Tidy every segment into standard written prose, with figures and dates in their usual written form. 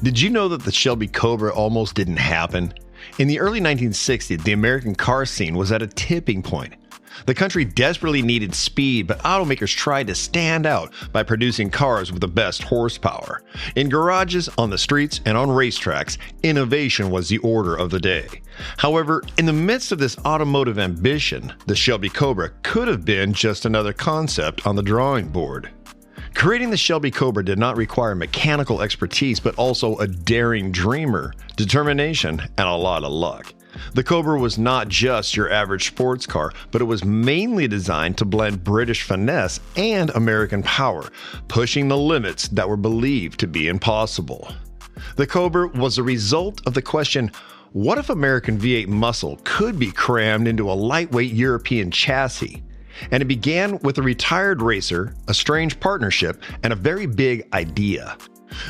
Did you know that the Shelby Cobra almost didn't happen? In the early 1960s, the American car scene was at a tipping point. The country desperately needed speed, but automakers tried to stand out by producing cars with the best horsepower. In garages, on the streets, and on racetracks, innovation was the order of the day. However, in the midst of this automotive ambition, the Shelby Cobra could have been just another concept on the drawing board. Creating the Shelby Cobra did not require mechanical expertise, but also a daring dreamer, determination, and a lot of luck. The Cobra was not just your average sports car, but it was mainly designed to blend British finesse and American power, pushing the limits that were believed to be impossible. The Cobra was a result of the question, what if American V8 muscle could be crammed into a lightweight European chassis? And it began with a retired racer, a strange partnership, and a very big idea.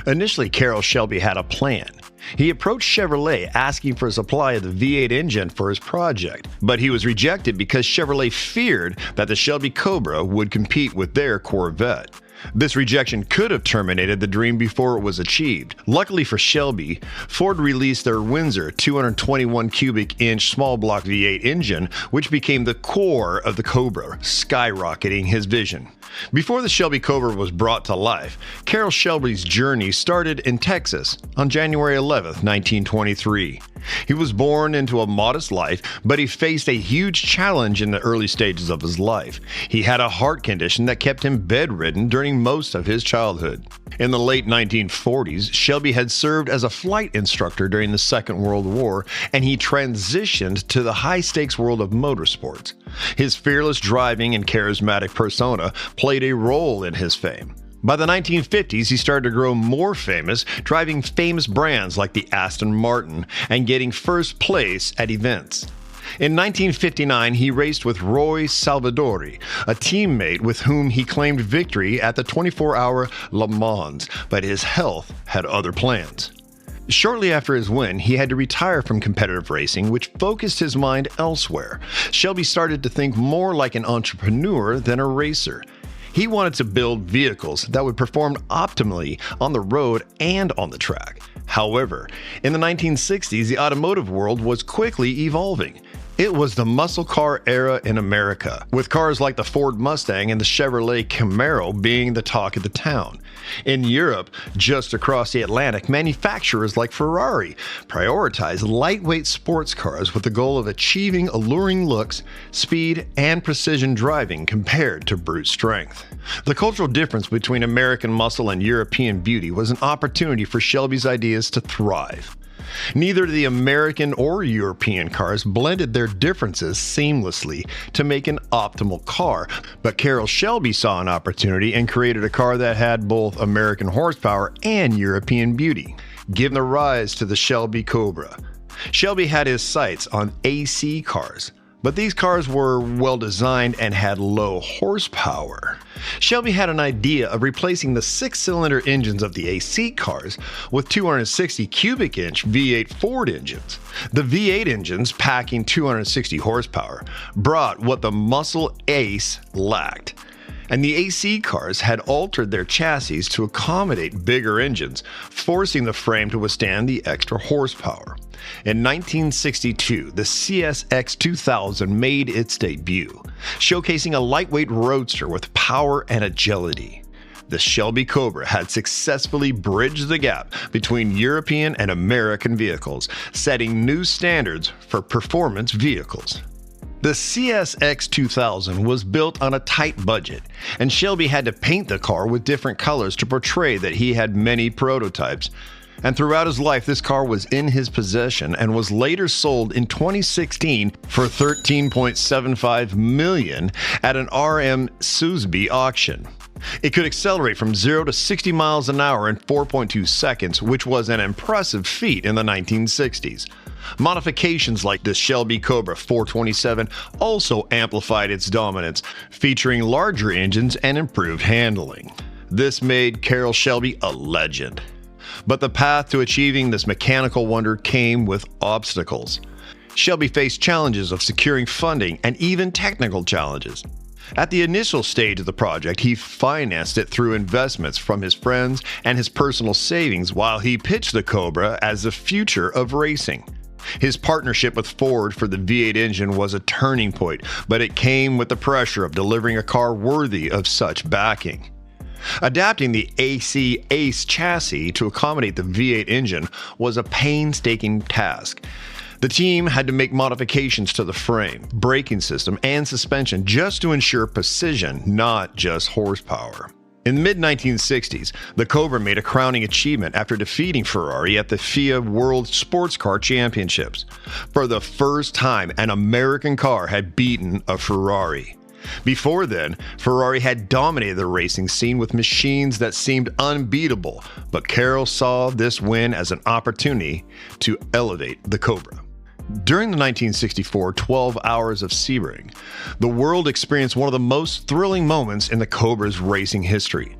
Initially, Carroll Shelby had a plan. He approached Chevrolet asking for a supply of the V8 engine for his project, but he was rejected because Chevrolet feared that the Shelby Cobra would compete with their Corvette. This rejection could have terminated the dream before it was achieved. Luckily for Shelby, Ford released their Windsor 221 cubic inch small block V8 engine, which became the core of the Cobra, skyrocketing his vision. Before the Shelby Cobra was brought to life, Carroll Shelby's journey started in Texas on January 11, 1923. He was born into a modest life, but he faced a huge challenge in the early stages of his life. He had a heart condition that kept him bedridden during most of his childhood. In the late 1940s, Shelby had served as a flight instructor during the Second World War, and he transitioned to the high-stakes world of motorsports. His fearless driving and charismatic persona played a role in his fame. By the 1950s, he started to grow more famous, driving famous brands like the Aston Martin and getting first place at events. In 1959, he raced with Roy Salvadori, a teammate with whom he claimed victory at the 24-hour Le Mans, but his health had other plans. Shortly after his win, he had to retire from competitive racing, which focused his mind elsewhere. Shelby started to think more like an entrepreneur than a racer. He wanted to build vehicles that would perform optimally on the road and on the track. However, in the 1960s, the automotive world was quickly evolving. It was the muscle car era in America, with cars like the Ford Mustang and the Chevrolet Camaro being the talk of the town. In Europe, just across the Atlantic, manufacturers like Ferrari prioritized lightweight sports cars with the goal of achieving alluring looks, speed, and precision driving compared to brute strength. The cultural difference between American muscle and European beauty was an opportunity for Shelby's ideas to thrive. Neither the American or European cars blended their differences seamlessly to make an optimal car, but Carroll Shelby saw an opportunity and created a car that had both American horsepower and European beauty, giving the rise to the Shelby Cobra. Shelby had his sights on AC cars, but these cars were well designed and had low horsepower. Shelby had an idea of replacing the six-cylinder engines of the AC cars with 260 cubic inch V8 Ford engines. The V8 engines, packing 260 horsepower, brought what the muscle Ace lacked. And the AC cars had altered their chassis to accommodate bigger engines, forcing the frame to withstand the extra horsepower. In 1962, the CSX 2000 made its debut, showcasing a lightweight roadster with power and agility. The Shelby Cobra had successfully bridged the gap between European and American vehicles, setting new standards for performance vehicles. The CSX 2000 was built on a tight budget, and Shelby had to paint the car with different colors to portray that he had many prototypes. And throughout his life, this car was in his possession and was later sold in 2016 for $13.75 million at an RM Sotheby auction. It could accelerate from 0 to 60 miles an hour in 4.2 seconds, which was an impressive feat in the 1960s. Modifications like the Shelby Cobra 427 also amplified its dominance, featuring larger engines and improved handling. This made Carroll Shelby a legend. But the path to achieving this mechanical wonder came with obstacles. Shelby faced challenges of securing funding and even technical challenges. At the initial stage of the project, he financed it through investments from his friends and his personal savings while he pitched the Cobra as the future of racing. His partnership with Ford for the V8 engine was a turning point, but it came with the pressure of delivering a car worthy of such backing. Adapting the AC Ace chassis to accommodate the V8 engine was a painstaking task. The team had to make modifications to the frame, braking system, and suspension just to ensure precision, not just horsepower. In the mid-1960s, the Cobra made a crowning achievement after defeating Ferrari at the FIA World Sports Car Championships. For the first time, an American car had beaten a Ferrari. Before then, Ferrari had dominated the racing scene with machines that seemed unbeatable, but Carroll saw this win as an opportunity to elevate the Cobra. During the 1964 12 Hours of Sebring, the world experienced one of the most thrilling moments in the Cobra's racing history.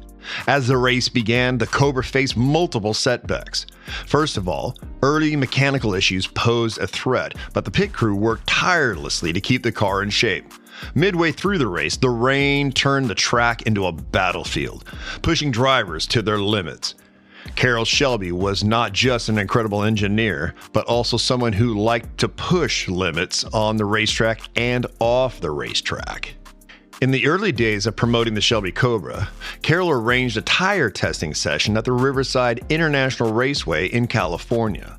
As the race began, the Cobra faced multiple setbacks. First of all, early mechanical issues posed a threat, but the pit crew worked tirelessly to keep the car in shape. Midway through the race, the rain turned the track into a battlefield, pushing drivers to their limits. Carroll Shelby was not just an incredible engineer, but also someone who liked to push limits on the racetrack and off the racetrack. In the early days of promoting the Shelby Cobra, Carroll arranged a tire testing session at the Riverside International Raceway in California.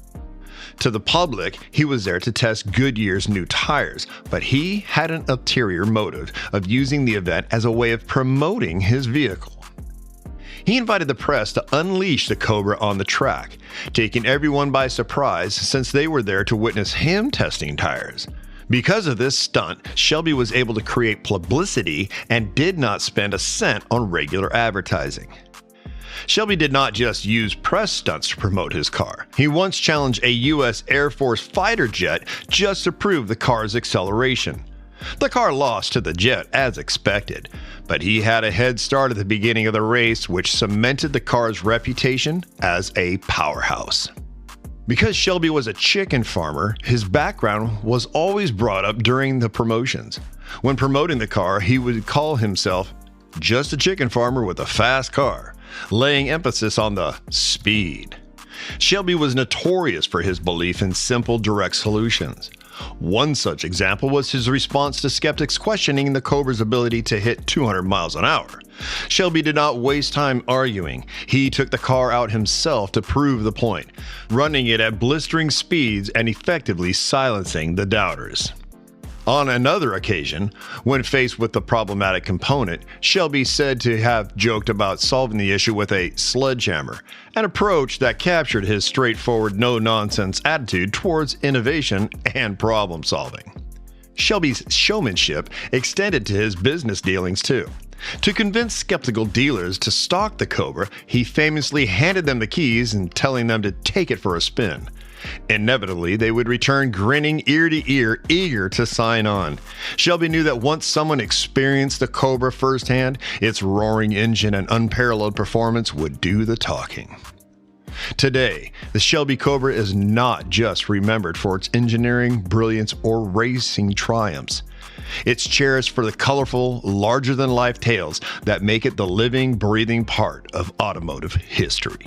To the public, he was there to test Goodyear's new tires, but he had an ulterior motive of using the event as a way of promoting his vehicle. He invited the press to unleash the Cobra on the track, taking everyone by surprise since they were there to witness him testing tires. Because of this stunt, Shelby was able to create publicity and did not spend a cent on regular advertising. Shelby did not just use press stunts to promote his car. He once challenged a U.S. Air Force fighter jet just to prove the car's acceleration. The car lost to the jet as expected, but he had a head start at the beginning of the race, which cemented the car's reputation as a powerhouse. Because Shelby was a chicken farmer, his background was always brought up during the promotions. When promoting the car, he would call himself just a chicken farmer with a fast car, laying emphasis on the speed. Shelby was notorious for his belief in simple, direct solutions. One such example was his response to skeptics questioning the Cobra's ability to hit 200 miles an hour. Shelby did not waste time arguing. He took the car out himself to prove the point, running it at blistering speeds and effectively silencing the doubters. On another occasion, when faced with the problematic component, Shelby said to have joked about solving the issue with a sledgehammer, an approach that captured his straightforward, no-nonsense attitude towards innovation and problem-solving. Shelby's showmanship extended to his business dealings too. To convince skeptical dealers to stock the Cobra, he famously handed them the keys and telling them to take it for a spin. Inevitably, they would return grinning ear to ear, eager to sign on. Shelby knew that once someone experienced the Cobra firsthand, its roaring engine and unparalleled performance would do the talking. Today, the Shelby Cobra is not just remembered for its engineering, brilliance, or racing triumphs. It's cherished for the colorful, larger-than-life tales that make it the living, breathing part of automotive history.